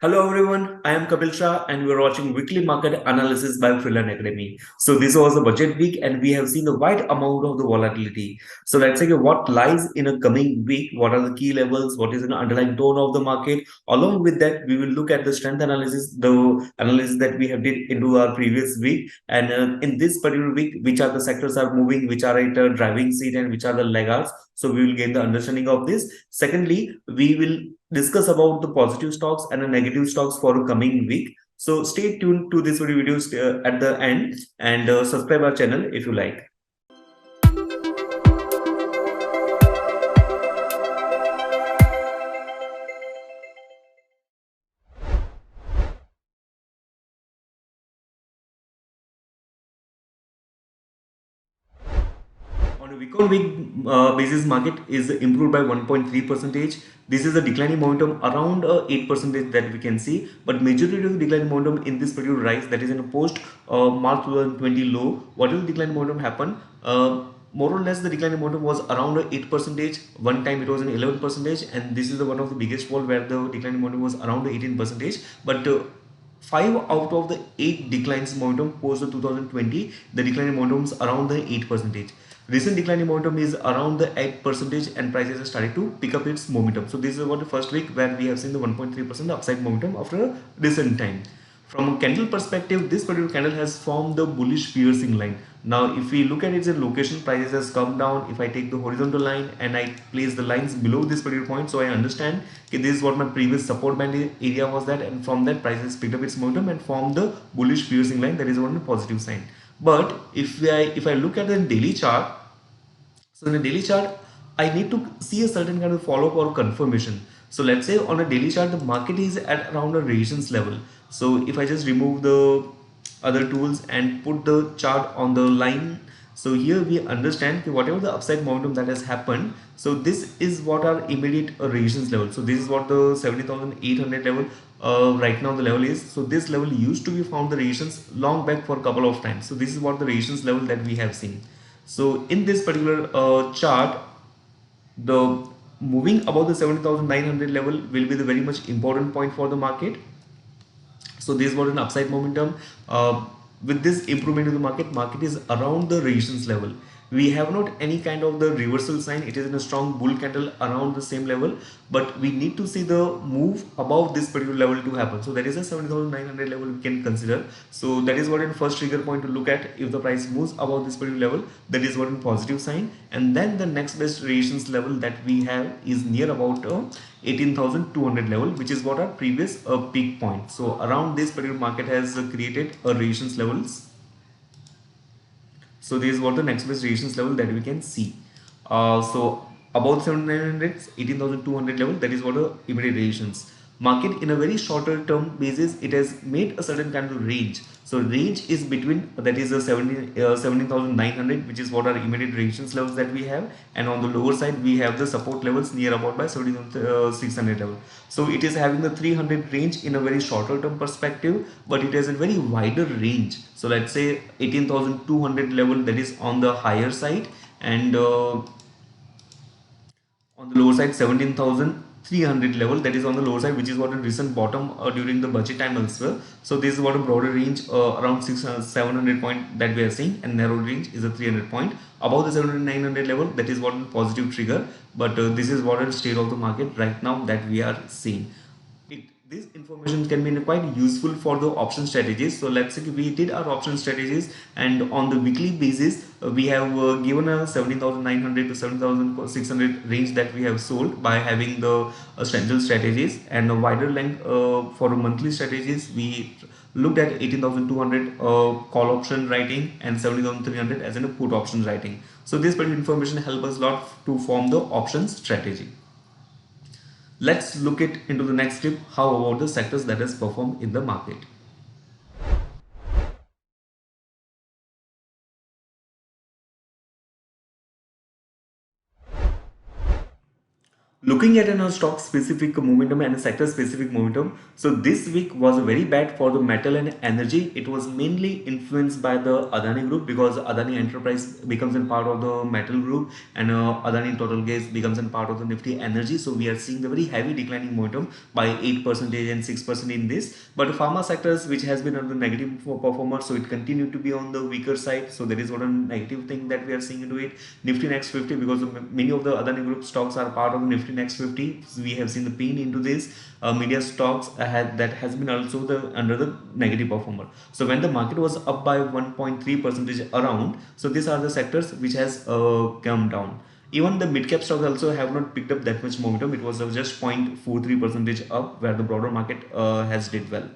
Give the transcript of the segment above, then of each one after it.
Hello everyone, I am Kapil Shah and we are watching weekly market analysis by FinLearn Academy. So this was a budget week and we have seen a wide amount of the volatility. So let's say what lies in a coming week, what are the key levels, what is an underlying tone of the market. Along with that, we will look at the strength analysis, the analysis that we have did into our previous week. And in this particular week, which are the sectors are moving, which are at a driving seat and which are the laggards. So we will gain the understanding of this. Secondly, we will discuss about the positive stocks and the negative stocks for a coming week. So stay tuned to this video at the end and subscribe our channel if you like. On a week-on-week basis, market is improved by 1.3 percentage. This is a declining momentum around 8 percentage that we can see. But majority of the declining momentum in this particular rise, that is in a post March 2020 low. What will declining momentum happen? More or less, the declining momentum was around 8 percentage. One time it was an 11 percentage, and this is the one of the biggest fall where the declining momentum was around 18 percentage. But 5 out of the 8 declines momentum post the 2020, the declining momentum is around the 8 percentage. Recent declining momentum is around the 8 percentage and prices have started to pick up its momentum. So this is about the first week where we have seen the 1.3% upside momentum after a recent time. From a candle perspective, this particular candle has formed the bullish piercing line. Now, if we look at its location, prices has come down. If I take the horizontal line and I place the lines below this particular point, so I understand okay, this is what my previous support band area was that, and from that prices picked up its momentum and formed the bullish piercing line. That is one positive sign. But if I look at the daily chart, so in a daily chart, I need to see a certain kind of follow-up or confirmation. So let's say on a daily chart, the market is at around a resistance level. So if I just remove the other tools and put the chart on the line, so here we understand that whatever the upside momentum that has happened, so this is what our immediate resistance level. So this is what the 70,800 level right now the level is. So this level used to be found the resistance long back for a couple of times. So this is what the resistance level that we have seen. So in this particular chart, the moving above the 70,900 level will be the very much important point for the market. So this was an upside momentum. With this improvement in the market is around the resistance level. We have not any kind of the reversal sign. It is in a strong bull candle around the same level, but we need to see the move above this particular level to happen. So that is a 70,900 level we can consider. So that is what in first trigger point to look at. If the price moves above this particular level, that is what in positive sign. And then the next best resistance level that we have is near about 18,200 level, which is what our previous peak point. So around this particular market has created a resistance levels. So this is what the next best resistance level that we can see. So about 7900, 18,200 level, that is what the immediate resistance. Market in a very shorter term basis, it has made a certain kind of range. So range is between, that is a 17,900, which is what our immediate resistance levels that we have, and on the lower side we have the support levels near about by 17,600 level. So it is having the 300 range in a very shorter term perspective, but it has a very wider range. So let's say 18,200 level, that is on the higher side, and on the lower side 17,300 level, that is on the lower side, which is what a recent bottom during the budget time also. So this is what a broader range around 600 700 point that we are seeing, and narrow range is a 300 point. Above the 700 900 level, that is what a positive trigger, but this is what a state of the market right now that we are seeing. This information can be quite useful for the option strategies. So let's say we did our option strategies, and on the weekly basis we have given a 17,900 to 7,600 range that we have sold by having the central strategies, and a wider length for monthly strategies we looked at 18,200 call option writing and 70,300 as in a put option writing. So this particular information help us a lot to form the option strategy. Let's look it into the next clip. How about the sectors that has performed in the market? Looking at a stock specific momentum and a sector specific momentum, so this week was very bad for the metal and energy. It was mainly influenced by the Adani group because Adani Enterprise becomes a part of the metal group, and Adani Total Gas becomes a part of the Nifty Energy. So we are seeing the very heavy declining momentum by 8% and 6% in this. But pharma sectors, which has been on the negative performer, so it continued to be on the weaker side. So that is one negative thing that we are seeing into it. Nifty Next 50, because many of the Adani Group stocks are part of the Nifty Next 50. So we have seen the pain into this. Media stocks that has been also the under the negative performer. So when the market was up by 1.3 percentage around, so these are the sectors which has come down. Even the mid cap stocks also have not picked up that much momentum. It was just 0.43 percentage up, where the broader market has did well.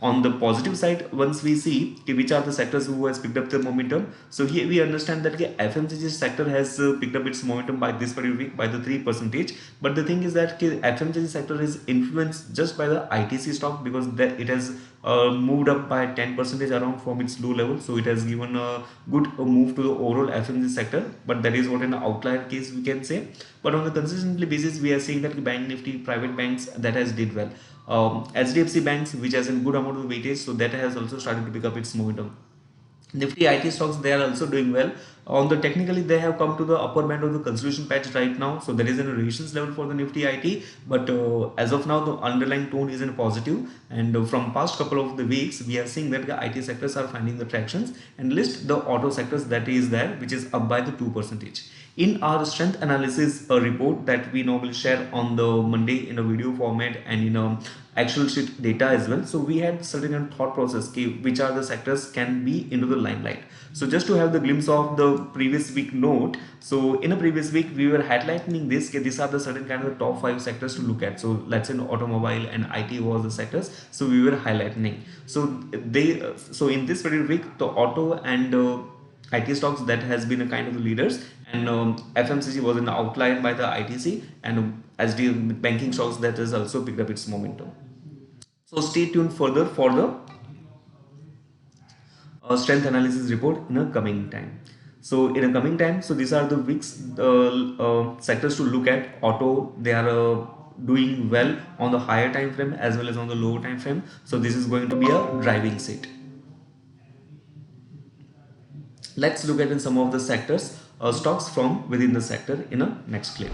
On the positive side, once we see which are the sectors who has picked up the momentum, so here we understand that FMCG sector has picked up its momentum by this particular week by the 3%. But the thing is that FMCG sector is influenced just by the ITC stock, because it has moved up by 10% around from its low level. So it has given a good move to the overall FMCG sector, but that is what an outlier case we can say. But on a consistently basis, we are seeing that bank nifty, private banks, that has did well. HDFC banks, which has a good amount of weightage, so that has also started to pick up its momentum. Nifty IT stocks, they are also doing well. On the technically, they have come to the upper band of the consolidation patch right now. So there is an resistance level for the Nifty IT, but as of now, the underlying tone is in positive. And from past couple of the weeks, we are seeing that the IT sectors are finding the tractions, and list the auto sectors that is there, which is up by the 2%. In our strength analysis report that we normally share on the Monday in a video format and in a actual sheet data as well, so we had certain thought process which are the sectors can be into the limelight. So just to have the glimpse of the previous week note, so in a previous week we were highlighting this, these are the certain kind of the top 5 sectors to look at. So let's say automobile and IT was the sectors, so we were highlighting. So so in this particular week, the auto and IT stocks, that has been a kind of the leaders, and FMCG was an outlier by the ITC, and as the banking stocks, that has also picked up its momentum. So stay tuned further for the strength analysis report in a coming time. So in a coming time, so these are the weeks sectors to look at. Auto, they are doing well on the higher time frame as well as on the lower time frame. So this is going to be a driving seat. Let's look at in some of the sectors, stocks from within the sector in a next clip.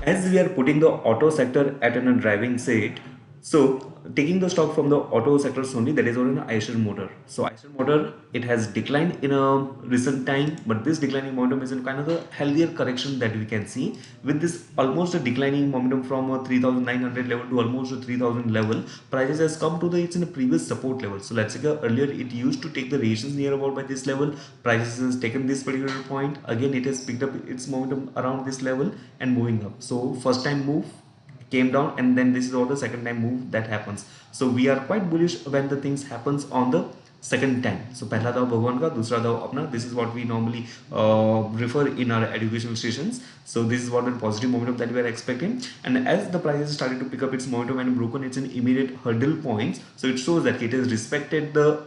As we are putting the auto sector at a driving seat, so taking the stock from the auto sectors only, that is on an Eicher Motor. So Eicher Motor, it has declined in a recent time, but this declining momentum is in kind of a healthier correction that we can see. With this almost a declining momentum from a 3,900 level to almost a 3,000 level, prices has come to the it's in a previous support level. So let's say earlier it used to take the resistance near about by this level, prices has taken this particular point, again it has picked up its momentum around this level and moving up. So first time move came down, and then this is all the second time move that happens. So we are quite bullish when the things happens on the second time. So पहला दाव भगवान का, दूसरा दाव अपना. This is what we normally refer in our educational sessions. So this is what the positive momentum that we are expecting. And as the prices started to pick up its momentum and broken its immediate hurdle points, so it shows that it has respected the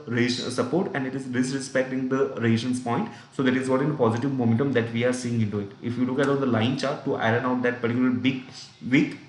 support and it is disrespecting the resistance point. So that is what in positive momentum that we are seeing into it. If you look at on the line chart to iron out that particular big week,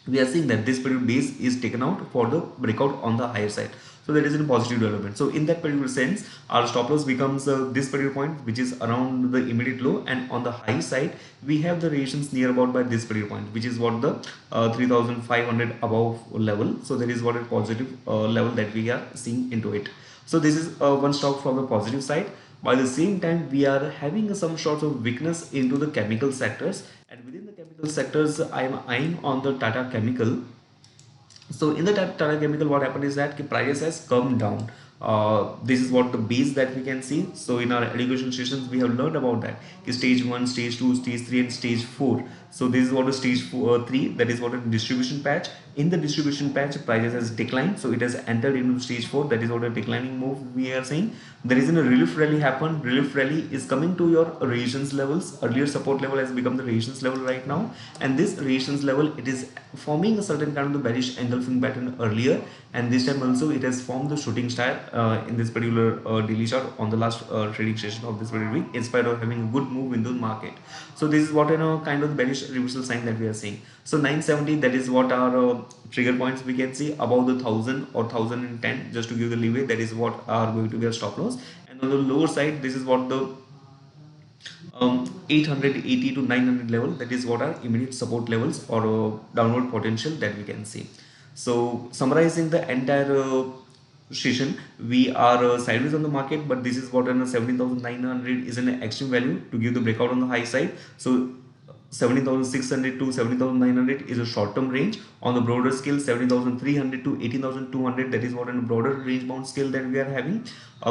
we are seeing that this particular base is taken out for the breakout on the higher side. So that is a positive development. So in that particular sense, our stop loss becomes this particular point, which is around the immediate low, and on the high side we have the resistance near about by this particular point, which is what the 3,500 above level. So that is what a positive level that we are seeing into it. So this is one stock from the positive side. By the same time, we are having some sort of weakness into the chemical sectors, and within the chemical sectors, I am eyeing on the Tata Chemical. So in the Tata Chemical, what happened is that the price has come down. This is what the base that we can see. So in our education sessions, we have learned about that. Stage 1, stage 2, stage 3 and stage 4. So this is what a stage 3, that is what a distribution patch. In the distribution patch, prices has declined. So it has entered into stage 4, that is what a declining move we are saying. There is a relief rally happen. Relief rally is coming to your resistance levels. Earlier support level has become the resistance level right now, and this resistance level, it is forming a certain kind of the bearish engulfing pattern earlier, and this time also it has formed the shooting star in this particular daily chart on the last trading session of this particular week, in spite of having a good move in the market. So this is what kind of bearish reversal sign that we are seeing. So 970, that is what our trigger points we can see above the 1000 or 1010, just to give the leeway. That is what are going to be a stop loss. And on the lower side, this is what the 880 to 900 level, that is what are immediate support levels or downward potential that we can see. So summarizing the entire session, we are sideways on the market, but this is what 17,900 is an extreme value to give the breakout on the high side. So 17,600 to 17,900 is a short-term range. On the broader scale, 17,300 to 18,200, that is what in a broader range bound scale that we are having.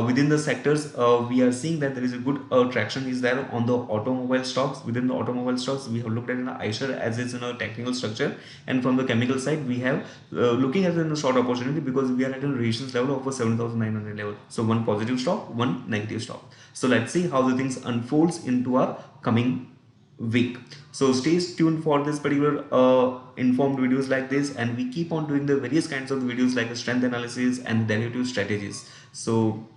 Within the sectors, we are seeing that there is a good traction is there on the automobile stocks. Within the automobile stocks, we have looked at an iShares as it's in a technical structure, and from the chemical side, we have looking at a short opportunity because we are at a resistance level of a 7,900 level. So one positive stock, one negative stock. So let's see how the things unfolds into our coming week. So stay tuned for this particular informed videos like this, and we keep on doing the various kinds of videos like strength analysis and derivative strategies. So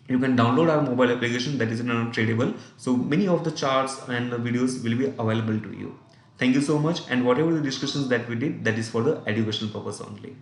you can download our mobile application that is tradable. So many of the charts and the videos will be available to you. Thank you so much, and whatever the discussions that we did, that is for the educational purpose only.